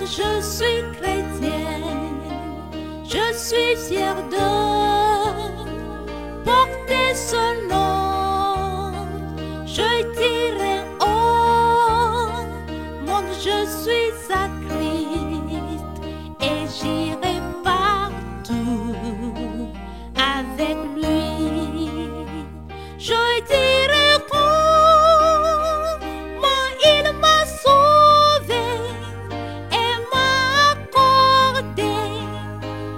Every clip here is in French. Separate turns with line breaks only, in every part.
je suis chrétienne, je suis fière de porter ce nom. Je dirai au monde, je suis à Christ et j'irai partout avec lui. Je dirai comment il m'a sauvé et m'a accordé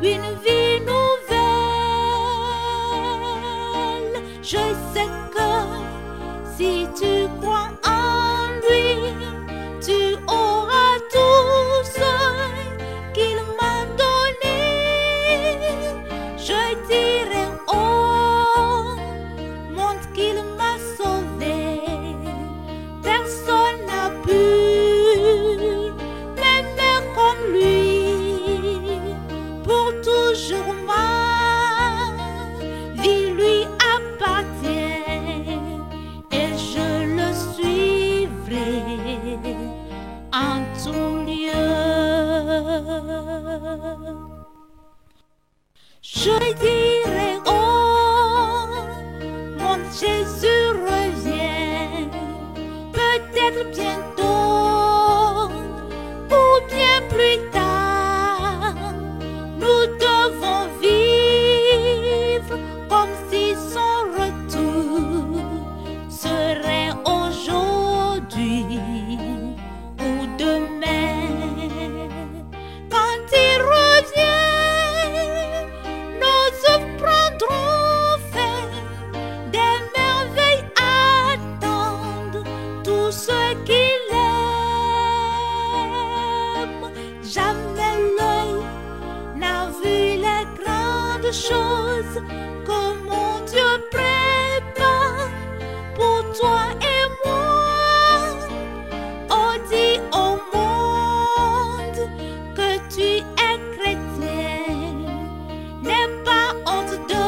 une vie nouvelle. Je sais que si tu crois en lui, tu auras tout ce qu'il m'a donné. Je dirai au monde qu'il m'a sauvé. Personne n'a pu m'aimer comme lui. Pour toujours ma vie lui appartient et je le suivrai en tout lieu. Je dirai oh mon Jésus revient, peut-être bientôt ou bien plus tard. Nous devons vivre comme si son retour serait aujourd'hui ou demain. Quand il revient, nos œuvres prendront fin, des merveilles attendent tous ceux qui l'aiment. Jamais l'œil n'a vu les grandes choses que mon Dieu prépare pour toi et moi. Oh, dis au monde que tu es chrétien. N'aie pas honte de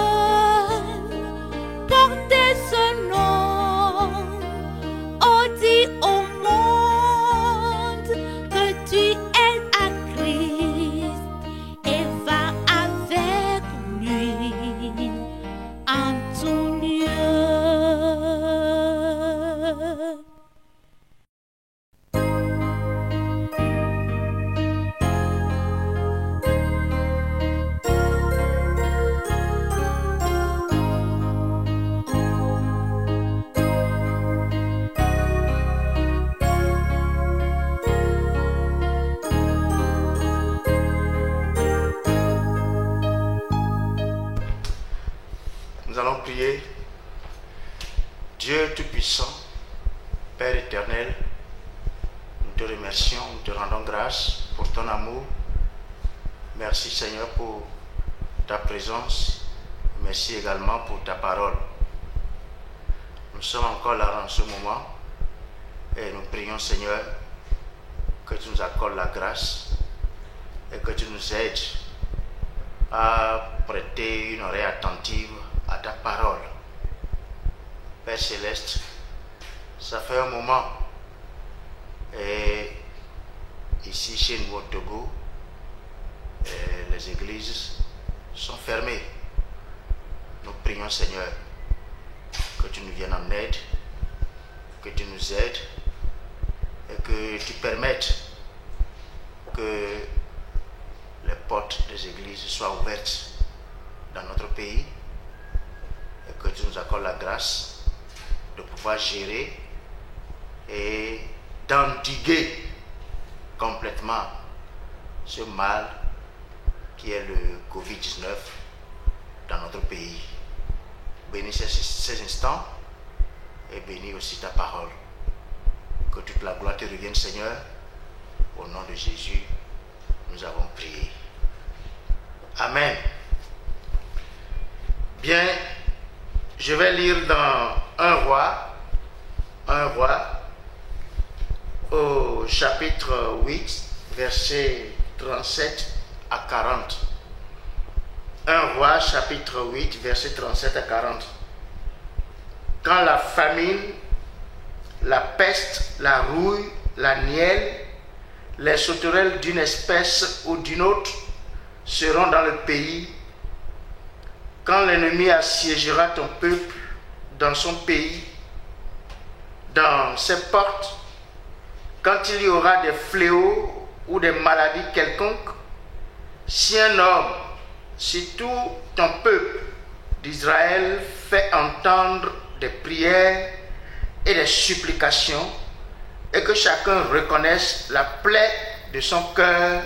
porter ce nom. Oh, dis au monde que tu es à Christ et va avec lui en tout lieu.
Nous allons prier. Dieu Tout-Puissant, Père éternel, nous te remercions, nous te rendons grâce pour ton amour. Merci Seigneur pour ta présence. Merci également pour ta parole. Nous sommes encore là en ce moment et nous prions Seigneur que tu nous accordes la grâce et que tu nous aides à prêter une oreille attentive à ta parole. Père Céleste, ça fait un moment et ici chez nous au Togo, les églises sont fermées. Nous prions Seigneur que tu nous viennes en aide, que tu nous aides et que tu permettes que les portes des églises soient ouvertes dans notre pays et que tu nous accordes la grâce de pouvoir gérer et d'endiguer complètement ce mal qui est le Covid-19 dans notre pays. Bénis ces instants et bénis aussi ta parole. Que toute la gloire te revienne Seigneur. Au nom de Jésus, nous avons prié. Amen. Bien, je vais lire dans 1 Roi au chapitre 8, versets 37 à 40. 1 Roi, chapitre 8, versets 37 à 40. Quand la famine, la peste, la rouille, la nielle, les sauterelles d'une espèce ou d'une autre seront dans le pays. Quand l'ennemi assiégera ton peuple dans son pays, dans ses portes, quand il y aura des fléaux ou des maladies quelconques, si un homme, si tout ton peuple d'Israël fait entendre des prières et des supplications, et que chacun reconnaisse la plaie de son cœur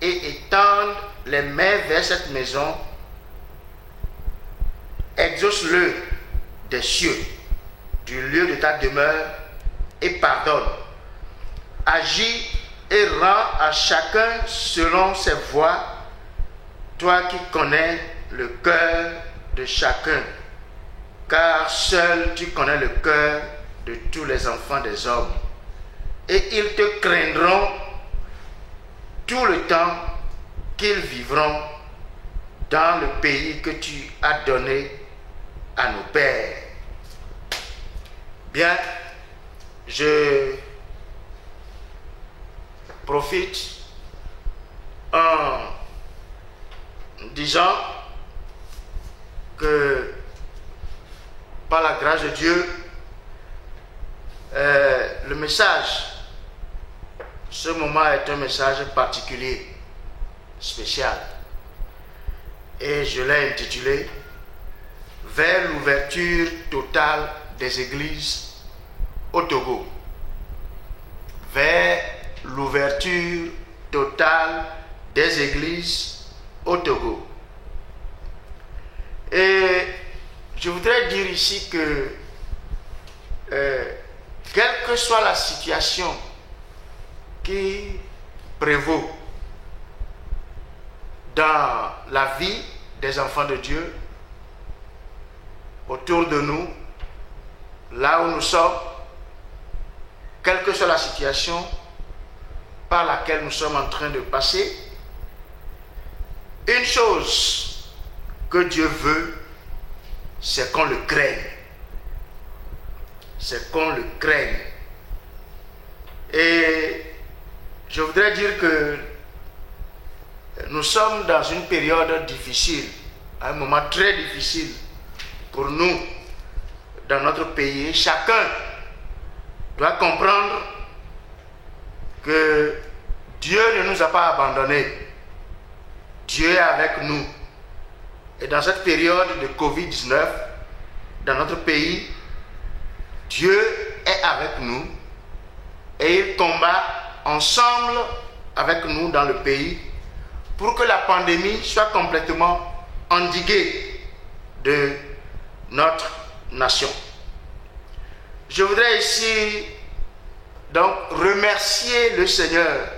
et étende les mains vers cette maison, exauce-le des cieux, du lieu de ta demeure, et pardonne. Agis et rends à chacun selon ses voies, toi qui connais le cœur de chacun, car seul tu connais le cœur de tous les enfants des hommes. Et ils te craindront tout le temps qu'ils vivront dans le pays que tu as donné à nos pères. Bien, je profite en disant que par la grâce de Dieu, le message, ce moment est un message particulier, spécial, et je l'ai intitulé « Vers l'ouverture totale des églises au Togo ». Vers l'ouverture totale des églises au Togo. Et je voudrais dire ici que quelle que soit la situation qui prévaut dans la vie des enfants de Dieu, autour de nous, là où nous sommes, quelle que soit la situation par laquelle nous sommes en train de passer, une chose que Dieu veut, c'est qu'on le craigne. C'est qu'on le craigne. Et je voudrais dire que nous sommes dans une période difficile, un moment très difficile pour nous dans notre pays. Chacun doit comprendre que Dieu ne nous a pas abandonnés. Dieu est avec nous. Et dans cette période de Covid-19, dans notre pays, Dieu est avec nous et il combat ensemble avec nous dans le pays pour que la pandémie soit complètement endiguée de notre nation. Je voudrais ici donc remercier le Seigneur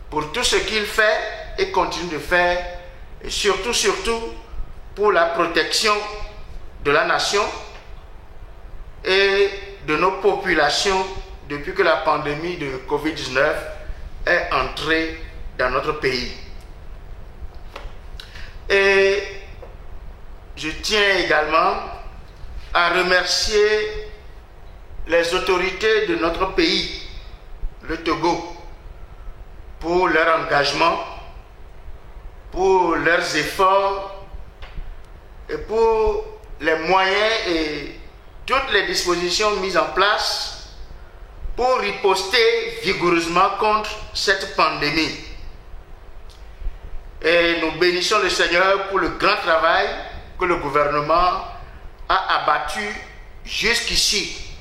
pour tout ce qu'il fait et continue de faire, et surtout pour la protection de la nation et de nos populations depuis que la pandémie de Covid-19 est entrée dans notre pays. Et je tiens également à remercier les autorités de notre pays, le Togo, pour leur engagement, pour leurs efforts et pour les moyens et toutes les dispositions mises en place pour riposter vigoureusement contre cette pandémie. Et nous bénissons le Seigneur pour le grand travail que le gouvernement a abattu jusqu'ici.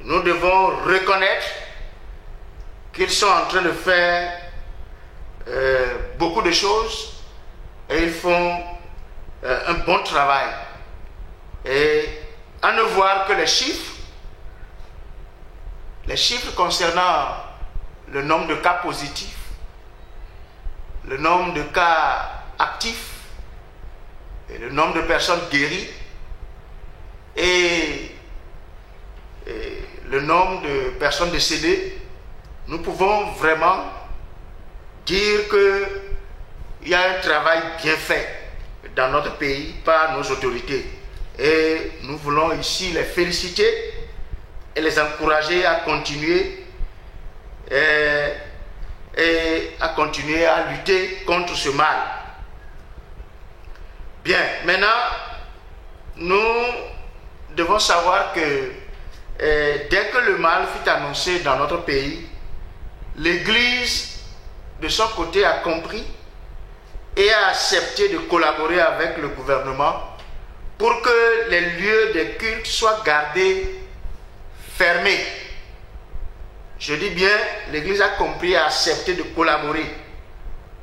Nous devons reconnaître qu'ils sont en train de faire beaucoup de choses et ils font un bon travail. Et à ne voir que les chiffres concernant le nombre de cas positifs, le nombre de cas actifs et le nombre de personnes guéries et le nombre de personnes décédées, nous pouvons vraiment dire qu'il y a un travail bien fait dans notre pays par nos autorités. Et nous voulons ici les féliciter et les encourager à continuer et à continuer à lutter contre ce mal. Bien, maintenant, nous devons savoir que dès que le mal fut annoncé dans notre pays, l'Église, de son côté, a compris et a accepté de collaborer avec le gouvernement pour que les lieux de culte soient gardés fermés. Je dis bien, l'Église a compris et a accepté de collaborer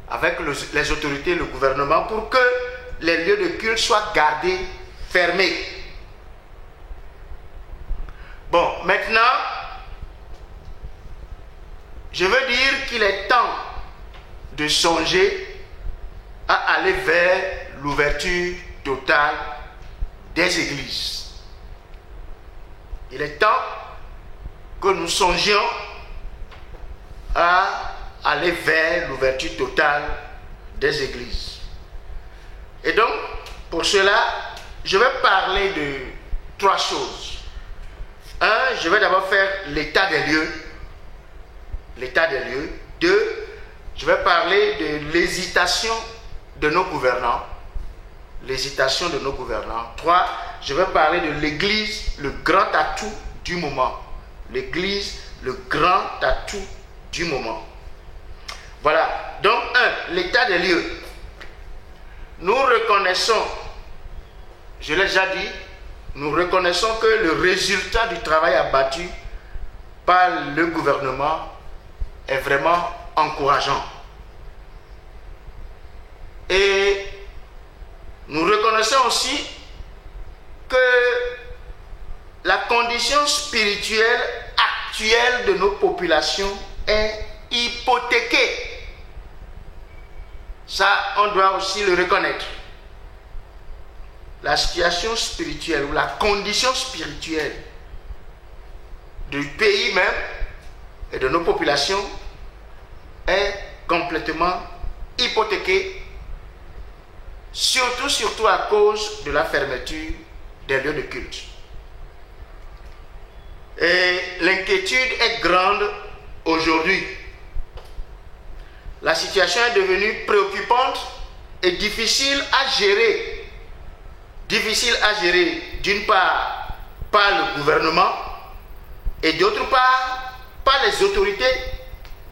avec les autorités et le gouvernement pour que les lieux de culte soient gardés fermés. Bon, maintenant, je veux dire qu'il est temps de songer à aller vers l'ouverture totale des églises. Il est temps que nous songions à aller vers l'ouverture totale des églises. Et donc, pour cela, je vais parler de 3 choses. 1, je vais d'abord faire l'état des lieux. L'état des lieux. 2, je vais parler de l'hésitation de nos gouvernants. L'hésitation de nos gouvernants. 3, je vais parler de l'Église, le grand atout du moment. L'Église, le grand atout du moment. Voilà. Donc, 1, l'état des lieux. Nous reconnaissons, je l'ai déjà dit, nous reconnaissons que le résultat du travail abattu par le gouvernement est vraiment encourageant. Et nous reconnaissons aussi que la condition spirituelle actuelle de nos populations est hypothéquée. Ça, on doit aussi le reconnaître. La situation spirituelle ou la condition spirituelle du pays même et de nos populations est complètement hypothéquée, surtout à cause de la fermeture des lieux de culte. Et l'inquiétude est grande aujourd'hui. La situation est devenue préoccupante et difficile à gérer. Difficile à gérer, d'une part, par le gouvernement et d'autre part, par les autorités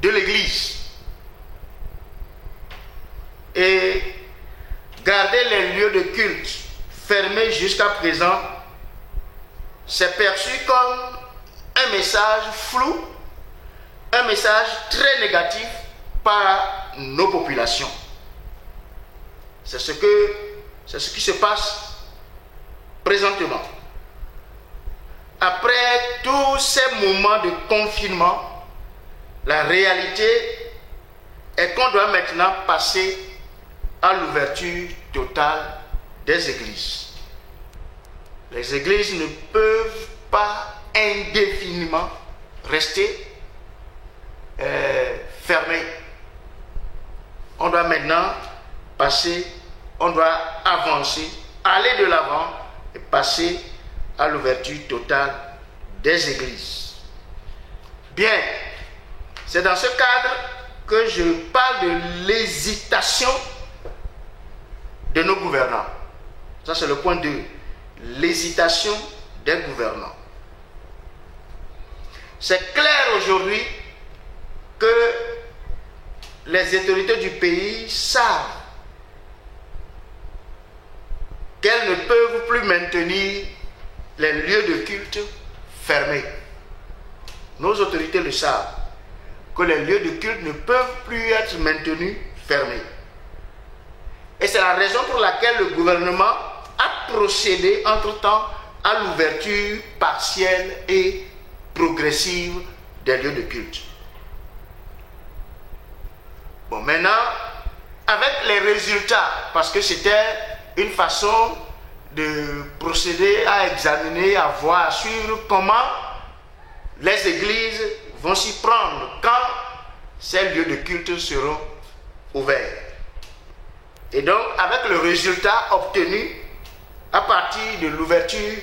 de l'Église. Et garder les lieux de culte fermés jusqu'à présent, c'est perçu comme un message flou, un message très négatif par nos populations. C'est ce qui se passe présentement. Après tous ces moments de confinement, la réalité est qu'on doit maintenant passer à l'ouverture totale des églises. Les églises ne peuvent pas indéfiniment rester fermées. On doit maintenant on doit avancer, aller de l'avant et passer à l'ouverture totale des églises. Bien, c'est dans ce cadre que je parle de l'hésitation de nos gouvernants. Ça, c'est le point 2. L'hésitation des gouvernants. C'est clair aujourd'hui que les autorités du pays savent qu'elles ne peuvent plus maintenir les lieux de culte fermés. Nos autorités le savent, que les lieux de culte ne peuvent plus être maintenus fermés. Et c'est la raison pour laquelle le gouvernement a procédé entre-temps à l'ouverture partielle et progressive des lieux de culte. Bon, maintenant, avec les résultats, parce que c'était une façon de procéder à examiner, à voir, à suivre comment les églises vont s'y prendre quand ces lieux de culte seront ouverts. Et donc, avec le résultat obtenu à partir de l'ouverture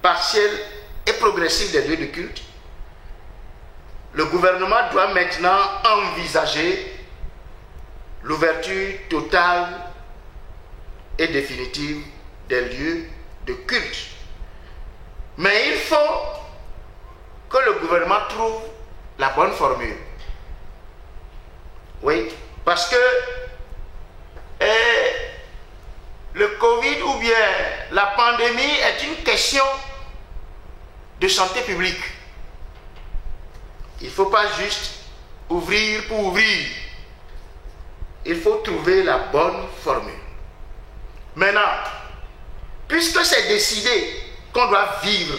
partielle et progressive des lieux de culte, le gouvernement doit maintenant envisager l'ouverture totale et définitive des lieux de culte. Mais il faut que le gouvernement trouve la bonne formule. Oui, parce que le Covid ou bien la pandémie est une question de santé publique. Il ne faut pas juste ouvrir pour ouvrir. Il faut trouver la bonne formule. Maintenant, puisque c'est décidé qu'on doit vivre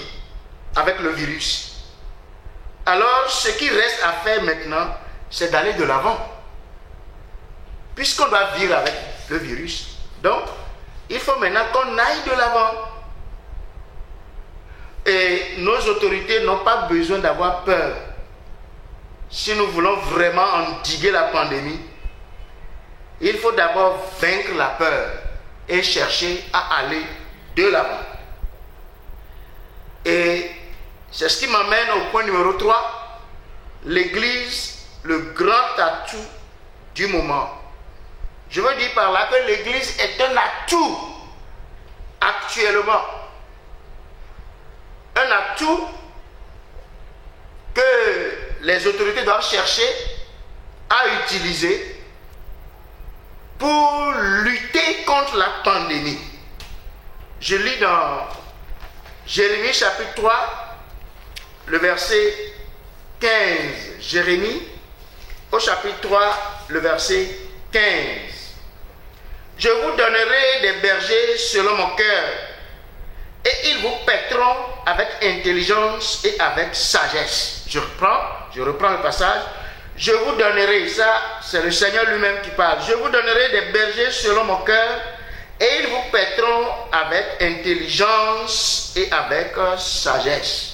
avec le virus, alors ce qui reste à faire maintenant, c'est d'aller de l'avant. Puisqu'on doit vivre avec le virus, donc il faut maintenant qu'on aille de l'avant. Et nos autorités n'ont pas besoin d'avoir peur. Si nous voulons vraiment endiguer la pandémie, il faut d'abord vaincre la peur et chercher à aller de l'avant. Et c'est ce qui m'amène au point numéro 3. L'Église, le grand atout du moment. Je veux dire par là que l'Église est un atout actuellement. Un atout que les autorités doivent chercher à utiliser pour lutter contre la pandémie. Je lis dans Jérémie chapitre 3, le verset 15. Jérémie au chapitre 3, le verset 15. Je vous donnerai des bergers selon mon cœur, et ils vous paîtront avec intelligence et avec sagesse. Je reprends le passage. Je vous donnerai, ça c'est le Seigneur lui-même qui parle. Je vous donnerai des bergers selon mon cœur, et ils vous paîtront avec intelligence et avec sagesse.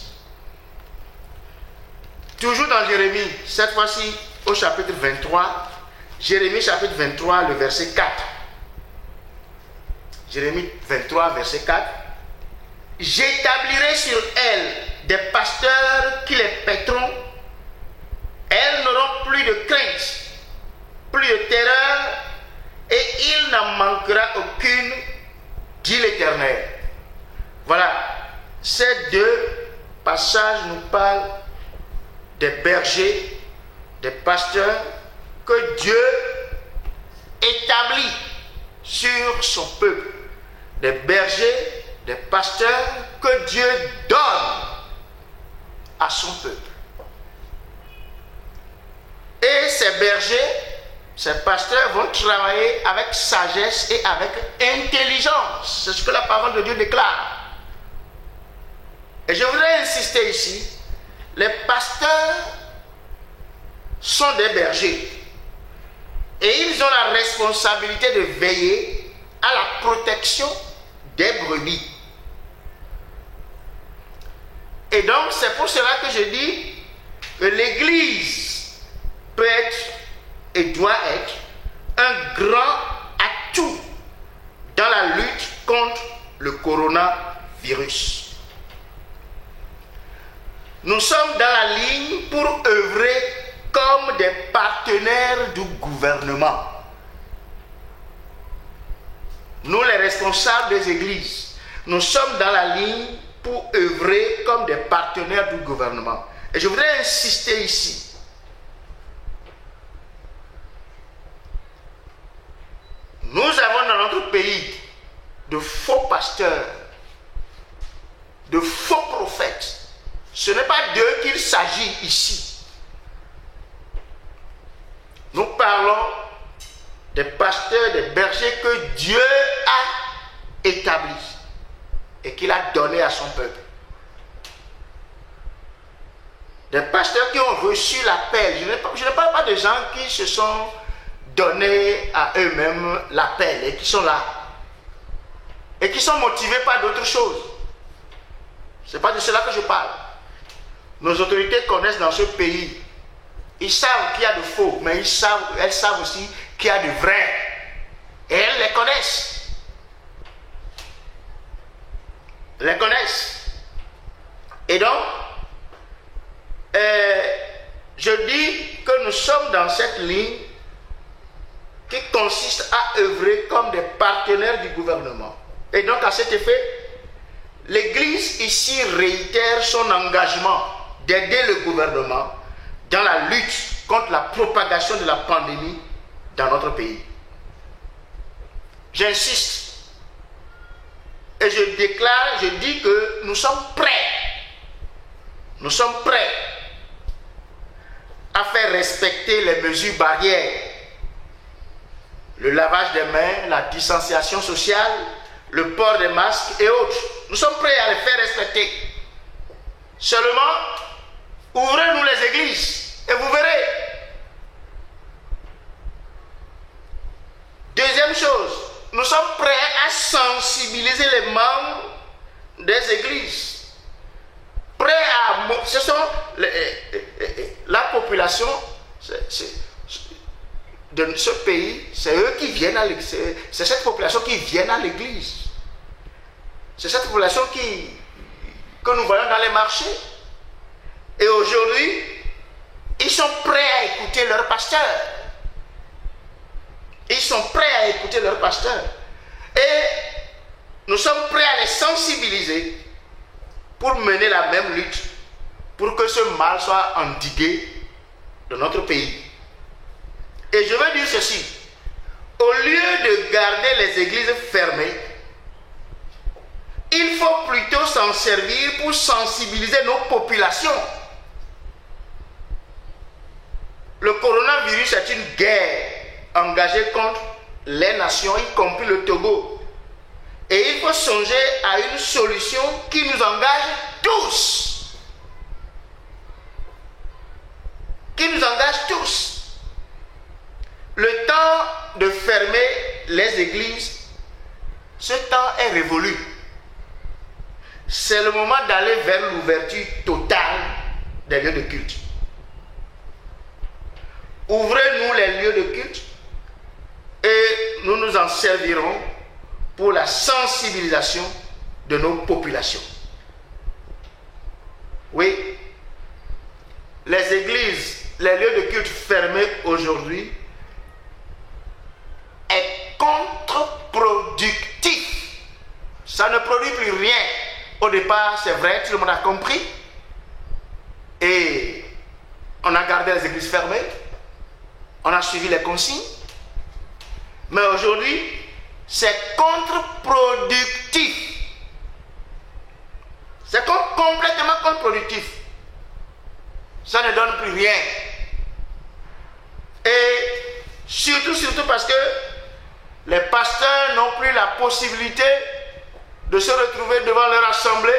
Toujours dans Jérémie, cette fois-ci au chapitre 23, Jérémie chapitre 23, le verset 4. Jérémie 23, verset 4. J'établirai sur elles des pasteurs qui les paîtront. Elles n'auront plus de crainte, plus de terreur, et il n'en manquera aucune, dit l'Éternel. Voilà, ces deux passages nous parlent des bergers, des pasteurs que Dieu établit sur son peuple. Des bergers, des pasteurs que Dieu donne à son peuple. Et ces bergers, ces pasteurs vont travailler avec sagesse et avec intelligence. C'est ce que la parole de Dieu déclare. Et je voudrais insister ici, les pasteurs sont des bergers. Et ils ont la responsabilité de veiller à la protection des brebis. Et donc, c'est pour cela que je dis que l'Église peut être et doit être un grand atout dans la lutte contre le coronavirus. Nous sommes dans la ligne pour œuvrer comme des partenaires du gouvernement. Nous, les responsables des églises, nous sommes dans la ligne pour œuvrer comme des partenaires du gouvernement. Et je voudrais insister ici. Nous avons dans notre pays de faux pasteurs, de faux prophètes. Ce n'est pas d'eux qu'il s'agit ici. Nous parlons des pasteurs, des bergers que Dieu a établis et qu'il a donné à son peuple. Des pasteurs qui ont reçu l'appel. Je ne parle pas de gens qui se sont donnés à eux-mêmes l'appel et qui sont là. Et qui sont motivés par d'autres choses. Ce n'est pas de cela que je parle. Nos autorités connaissent dans ce pays. Ils savent qu'il y a de faux, mais elles savent aussi qu'il y a de vrai. Et elles les connaissent. Les connaissent. Et donc, je dis que nous sommes dans cette ligne qui consiste à œuvrer comme des partenaires du gouvernement. Et donc à cet effet, l'Église ici réitère son engagement d'aider le gouvernement dans la lutte contre la propagation de la pandémie dans notre pays. J'insiste et je déclare, je dis que nous sommes prêts. Nous sommes prêts à faire respecter les mesures barrières, le lavage des mains, la distanciation sociale, le port des masques et autres. Nous sommes prêts à les faire respecter. Seulement, ouvrez-nous les églises et vous verrez. Deuxième chose, nous sommes prêts à sensibiliser les membres des églises. Prêts à... Ce sont la population de ce pays, c'est eux qui viennent à l'église. C'est cette population qui vient à l'église. C'est cette population que nous voyons dans les marchés. Et aujourd'hui, ils sont prêts à écouter leur pasteur. Ils sont prêts à écouter leur pasteur. Et nous sommes prêts à les sensibiliser pour mener la même lutte, pour que ce mal soit endigué dans notre pays. Et je veux dire ceci, au lieu de garder les églises fermées, il faut plutôt s'en servir pour sensibiliser nos populations. Le coronavirus est une guerre engagée contre les nations, y compris le Togo. Et il faut songer à une solution qui nous engage tous. Qui nous engage tous. Le temps de fermer les églises, ce temps est révolu. C'est le moment d'aller vers l'ouverture totale des lieux de culte. Ouvrez-nous les lieux de culte et nous nous en servirons pour la sensibilisation de nos populations. Oui, les églises, les lieux de culte fermés aujourd'hui est contre-productif. Ça ne produit plus rien. Au départ, c'est vrai, tout le monde a compris. Et on a gardé les églises fermées. On a suivi les consignes. Mais aujourd'hui, c'est contre-productif. C'est complètement contre-productif. Ça ne donne plus rien. Et surtout parce que les pasteurs n'ont plus la possibilité de se retrouver devant leur assemblée,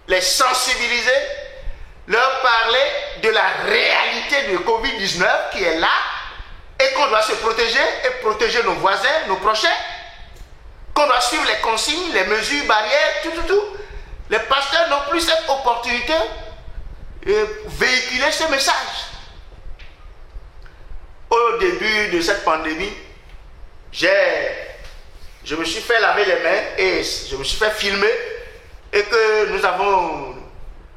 les sensibiliser, leur parler de la réalité de Covid-19 qui est là et qu'on doit se protéger et protéger nos voisins, nos prochains, qu'on doit suivre les consignes, les mesures barrières, tout. Les pasteurs n'ont plus cette opportunité de véhiculer ce message. Au début de cette pandémie, je me suis fait laver les mains et je me suis fait filmer et que nous avons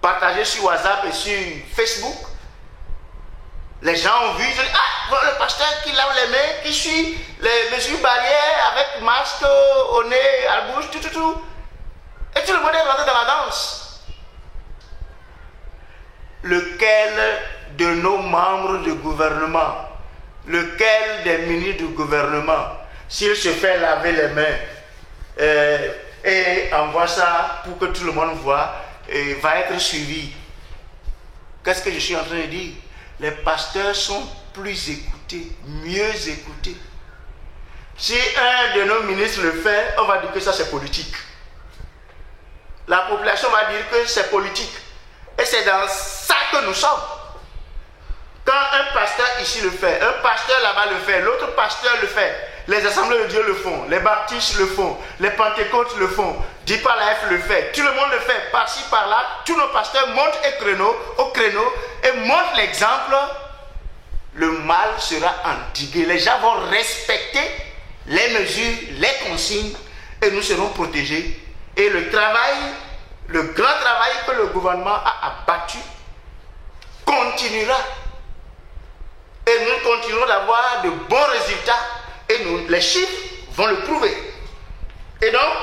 partagé sur WhatsApp et sur Facebook. Les gens ont vu, ils ont dit, voilà le pasteur qui lave les mains, qui suit les mesures barrières avec masque au nez, à la bouche, tout. Et tout le monde est rentré dans la danse. Lequel de nos membres du gouvernement, lequel des ministres du gouvernement, s'il se fait laver les mains et envoie ça pour que tout le monde voit, va être suivi? Qu'est-ce que je suis en train de dire? Les pasteurs sont plus écoutés, mieux écoutés. Si un de nos ministres le fait, on va dire que ça c'est politique. La population va dire que c'est politique. Et c'est dans ça que nous sommes. Quand un pasteur ici le fait, un pasteur là-bas le fait, l'autre pasteur le fait, les assemblées de Dieu le font, les baptistes le font, les pentecôtes le font, Deeper Life le fait, tout le monde le fait, par-ci par-là, tous nos pasteurs montent au créneau et montrent l'exemple, le mal sera endigué. Les gens vont respecter les mesures, les consignes et nous serons protégés. Et le travail, le grand travail que le gouvernement a abattu continuera nous continuerons d'avoir de bons résultats et les chiffres vont le prouver. Et donc,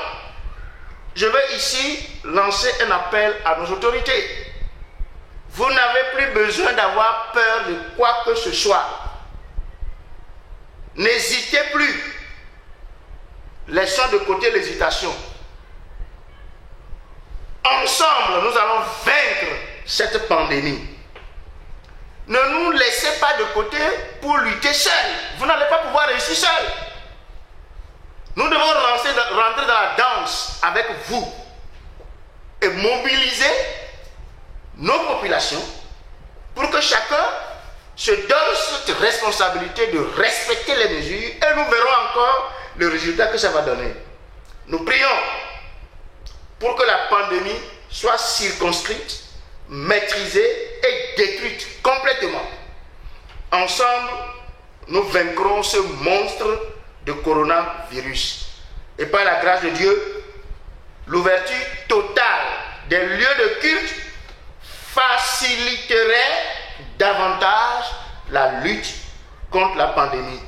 je vais ici lancer un appel à nos autorités. Vous n'avez plus besoin d'avoir peur de quoi que ce soit. N'hésitez plus. Laissons de côté l'hésitation. Ensemble, nous allons vaincre cette pandémie. Ne nous laissez pas de côté pour lutter seul. Vous n'allez pas pouvoir réussir seul. Nous devons rentrer dans la danse avec vous et mobiliser nos populations pour que chacun se donne cette responsabilité de respecter les mesures et nous verrons encore le résultat que ça va donner. Nous prions pour que la pandémie soit circonscrite, maîtrisée et détruite complètement. Ensemble, nous vaincrons ce monstre de coronavirus. Et par la grâce de Dieu, l'ouverture totale des lieux de culte faciliterait davantage la lutte contre la pandémie.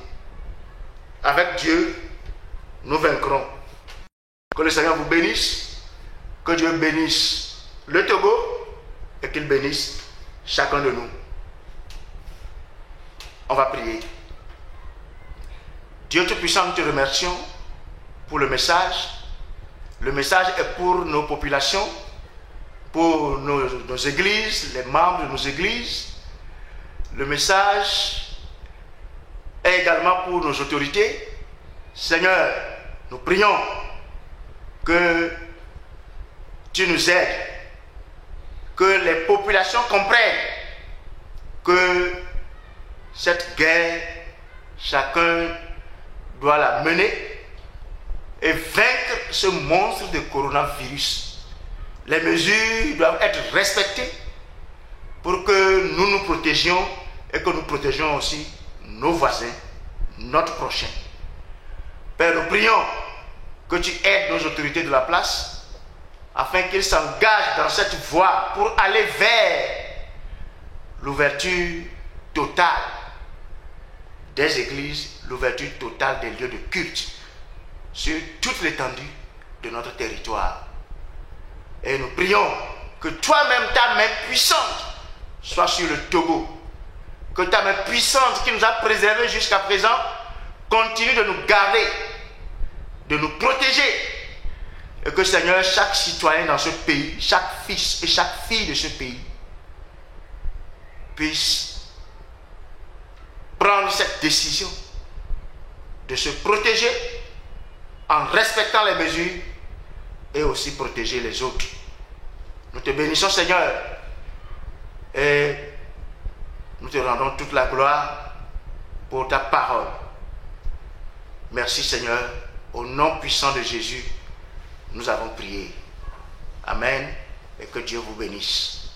Avec Dieu, nous vaincrons. Que le Seigneur vous bénisse, que Dieu bénisse le Togo et qu'il bénisse chacun de nous. On va prier. Dieu Tout-Puissant, nous te remercions pour le message. Le message est pour nos populations, pour nos églises, les membres de nos églises. Le message est également pour nos autorités. Seigneur, nous prions que tu nous aides, que les populations comprennent que cette guerre, chacun doit la mener et vaincre ce monstre de coronavirus. Les mesures doivent être respectées pour que nous nous protégions et que nous protégions aussi nos voisins, notre prochain. Père, nous prions que tu aides nos autorités de la place afin qu'ils s'engagent dans cette voie pour aller vers l'ouverture totale des églises, l'ouverture totale des lieux de culte sur toute l'étendue de notre territoire. Et nous prions que toi-même, ta main puissante soit sur le Togo, que ta main puissante qui nous a préservés jusqu'à présent continue de nous garder, de nous protéger, et que Seigneur, chaque citoyen dans ce pays, chaque fils et chaque fille de ce pays puisse prendre cette décision de se protéger en respectant les mesures et aussi protéger les autres. Nous te bénissons, Seigneur, et nous te rendons toute la gloire pour ta parole. Merci, Seigneur. Au nom puissant de Jésus, nous avons prié. Amen, et que Dieu vous bénisse.